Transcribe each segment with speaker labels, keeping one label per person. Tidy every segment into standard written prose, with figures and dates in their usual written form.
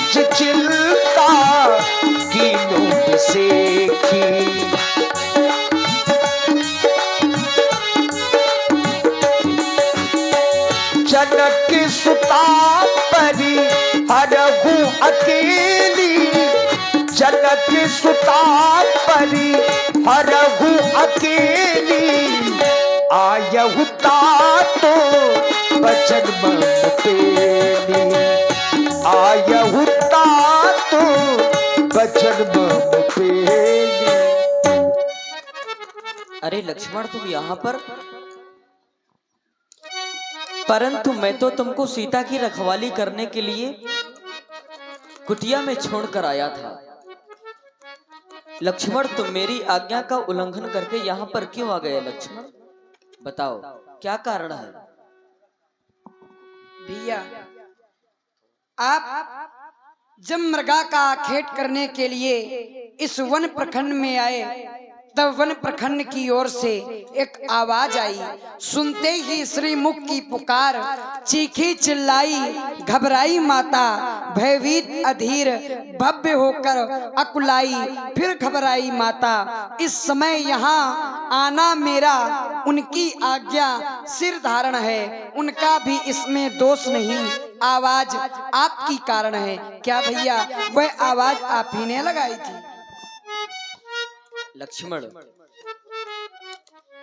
Speaker 1: चिल्का की नोट से की। जनक सुता परी हरहु अकेली, जनक सुता परी हरहु अकेली, आयहु तो बचन मन पेली, आयहु तो बचन मन पेली।
Speaker 2: अरे लक्ष्मण तुम यहाँ पर, परंतु मैं तो तुमको सीता की रखवाली करने के लिए कुटिया में छोड़कर आया था। लक्ष्मण तुम मेरी आज्ञा का उल्लंघन करके यहाँ पर क्यों आ गए लक्ष्मण? बताओ क्या कारण है?
Speaker 3: भैया आप जब मृगा का खेत करने के लिए इस वन प्रखंड में आए, तब वन प्रखंड की ओर से एक आवाज आई। सुनते ही श्रीमुख की पुकार, चीखी चिल्लाई, घबराई माता, भयभीत अधीर भव्य होकर अकुलाई, फिर घबराई माता। इस समय यहाँ आना मेरा उनकी आज्ञा सिर धारण है, उनका भी इसमें दोष नहीं। आवाज आपकी कारण है। क्या भैया वह आवाज आप ही ने लगाई थी?
Speaker 2: लक्ष्मण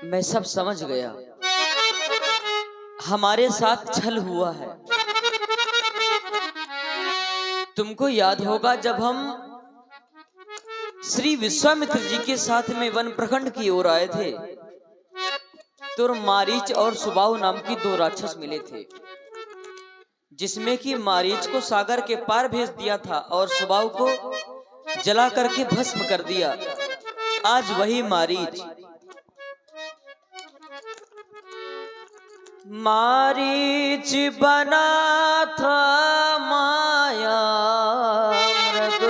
Speaker 2: मैं सब समझ गया, हमारे साथ छल हुआ है। तुमको याद होगा जब हम श्री विश्वामित्र जी के साथ में वन प्रखंड की ओर आए थे, तो मारीच और सुबाहु नाम की दो राक्षस मिले थे, जिसमें कि मारीच को सागर के पार भेज दिया था और सुबाहु को जला करके भस्म कर दिया। आज वही मारीच बना था माया मृग,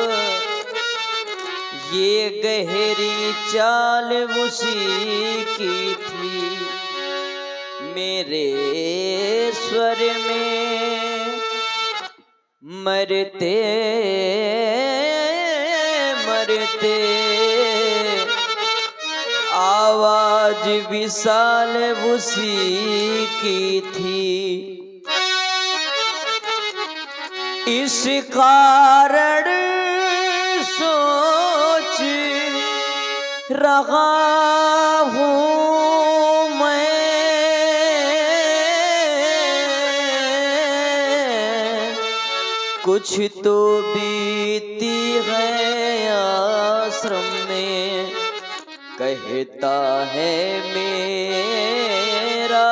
Speaker 2: ये गहरी चाल उसी की थी। मेरे स्वर में मरते मरते आवाज विशाल उसी की थी। इस कारण सोच रहा हूँ मैं, कुछ तो बीती है आश्रम में, कहता है मेरा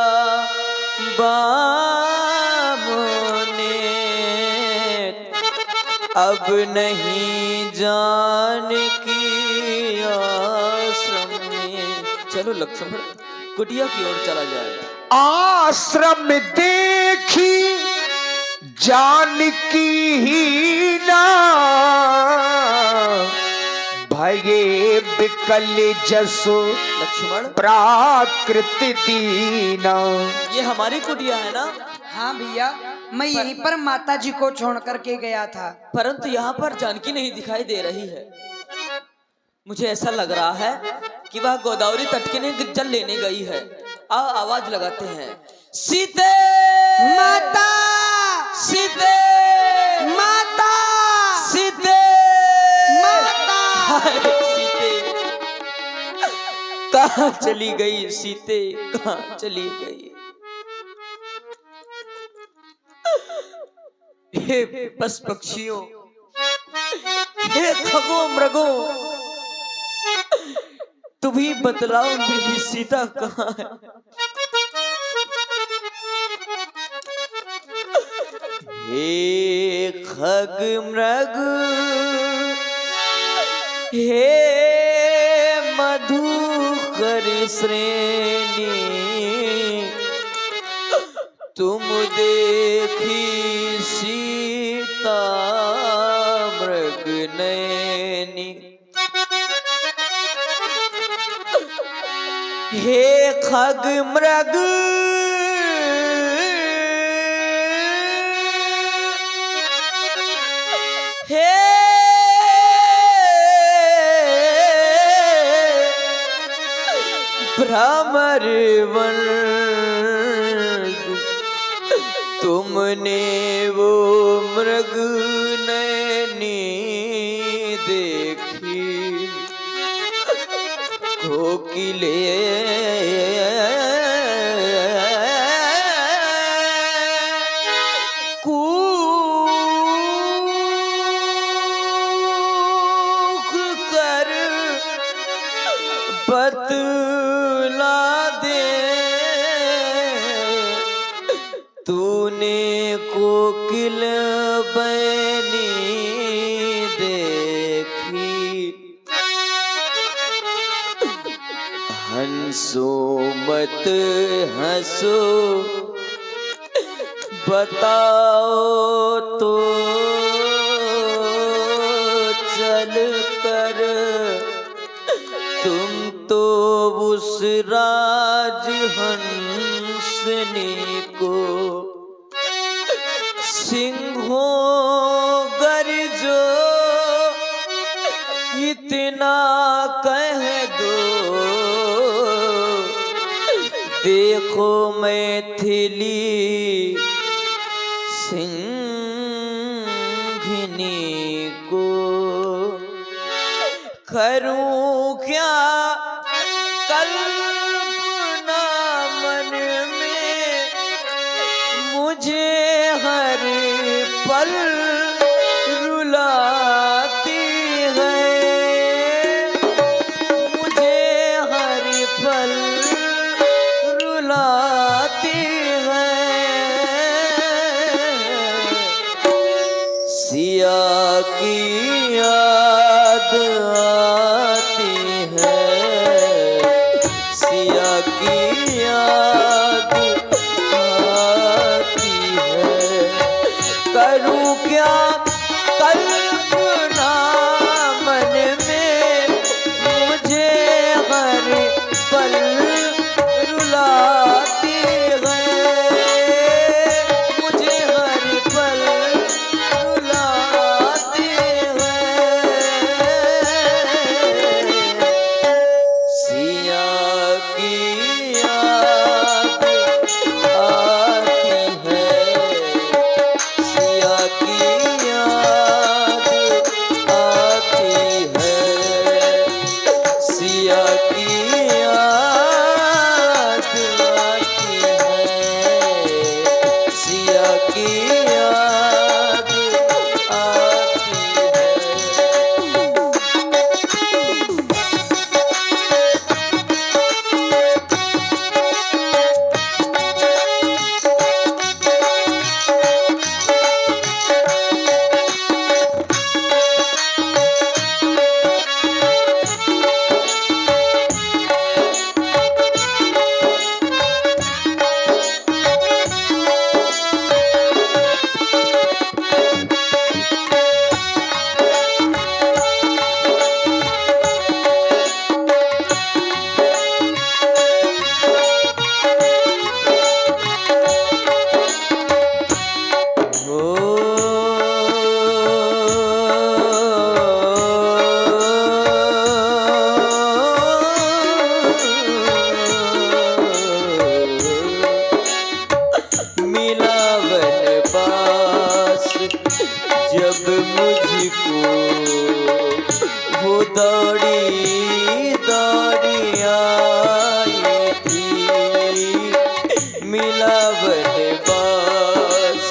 Speaker 2: बामने, अब नहीं जान की आश्रम में। चलो लक्ष्मण कुटिया की ओर चला जाए।
Speaker 1: आश्रम देखी जानकी ही ना, भये बिकल जसो
Speaker 2: लक्ष्मण
Speaker 1: प्राकृत दीना।
Speaker 2: ये हमारी कुटिया है ना?
Speaker 3: हाँ भैया, मैं यहीं पर माता जी को छोड़ करके गया था,
Speaker 2: परंतु यहाँ पर जानकी नहीं दिखाई दे रही है। मुझे ऐसा लग रहा है कि वह गोदावरी तट के जल लेने गई है। आओ आवाज लगाते हैं, सीते
Speaker 3: माता,
Speaker 2: सीते
Speaker 3: माता,
Speaker 2: सीते
Speaker 3: माता।
Speaker 2: सीते कहाँ चली गई? सीते कहाँ चली गई? हे पशु पक्षियों, हे खगो मृगो, तुम्ही बतलाओ मेरी सीता कहाँ है? हे खग मृग, हे मधुकर श्रेणी, तुम देखी सीता मृग नैनी। हे खग मृग, हे भ्रमर वर्ग तुमने वो मृग नैनी देखी कोकिले कूक कर बतला दे तूने कोकिल बनी देखी हंसो मत हंसो बताओ तो चल कर तुम तो उस राज हंसने को सिंहों गरजो इतना कह दो देखो मैथिली सिंघिनी को करूं क्या कल्पना मन में मुझे हर पल रुलाती है मुझे हर पल रुलाती है सिया की याद आती है सिया की याद आती है करूं क्या कल्पना मन में मुझे हर पल रुलाती है मुझे हर पल रुलाती है सिया की याद आती है सिया की याद आती है सिया की याद आती है सिया की याद आती है मिलावन पास जब मुझको वो दौड़ी दौड़ी आई थी मिलावन पास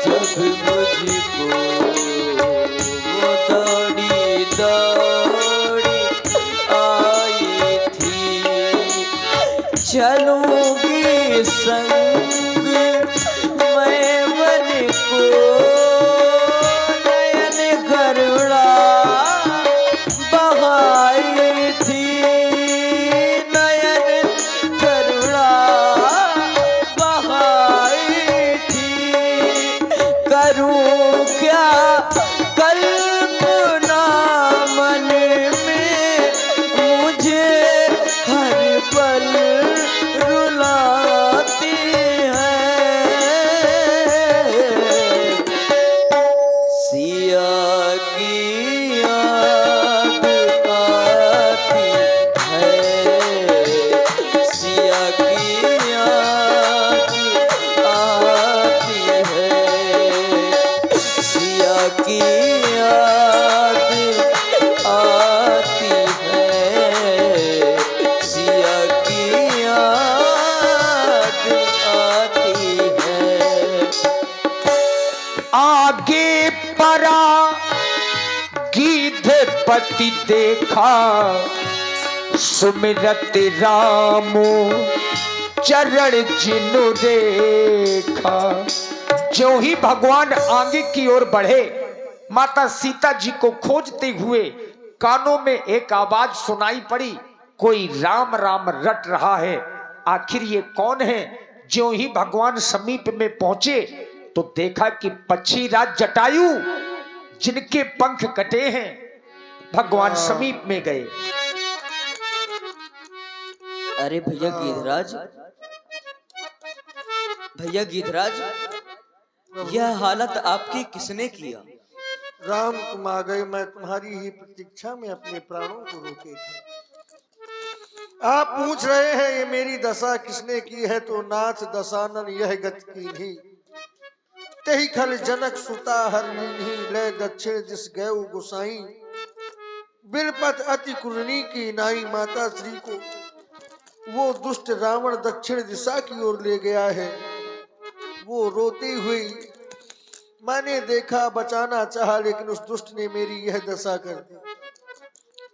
Speaker 2: जब मुझको वो दौड़ी दौड़ी आई थी चलूंगी संग मैं मन को नयन करुणा बहाई थी नयन करुणा बहाई थी करूं क्या कल्पना मन में मुझे हर पल रुलाती है सिया की याद आती है, सिया की याद आती है।
Speaker 1: आगे परा गीधपति देखा, सुमिरत राम चरण जिनु रेखा। जो ही भगवान आगे की ओर बढ़े, माता सीता जी को खोजते हुए कानों में एक आवाज सुनाई पड़ी, कोई राम राम रट रहा है। आखिर ये कौन है? जो ही भगवान समीप में पहुंचे तो देखा कि पक्षीराज जटायु, जिनके पंख कटे हैं, भगवान समीप में गए।
Speaker 2: अरे भैया गीधराज, भैया गीधराज, यह हालत आपकी किसने किया?
Speaker 4: राम तुम आ गए, मैं तुम्हारी ही प्रतीक्षा में अपने प्राणों को रोके था। आप पूछ रहे हैं ये मेरी दशा किसने की है, तो नाथ दशानन यह गत कीन्ही। तेहि खल जनक सुता हर लीन्ही, लय दक्षिण दिस गए गोसाई। बिलपत अति कुरनी की नाई, माता श्री को वो दुष्ट रावण दक्षिण दिशा की ओर ले गया है। वो रोती हुई मैंने देखा, बचाना चाहा, लेकिन उस दुष्ट ने मेरी यह दशा कर दी।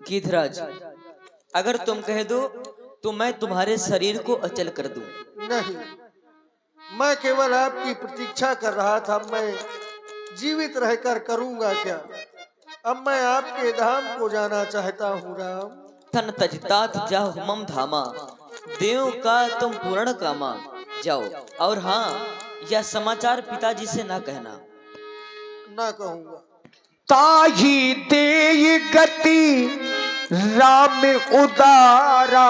Speaker 2: गीधराज, अगर तुम कह दो तो मैं तुम्हारे शरीर को अचल कर दूं।
Speaker 4: नहीं, मैं केवल आपकी प्रतीक्षा कर रहा था। मैं जीवित रहकर करूंगा क्या? अब मैं आपके धाम को जाना चाहता हूँ। राम
Speaker 2: तन तजतात जाओ मम धामा, देव का तुम पूर्ण कामा। जाओ, और हाँ, यह समाचार पिताजी से ना कहना।
Speaker 4: ना कहूंगा।
Speaker 1: ताही दे गति राम उदारा,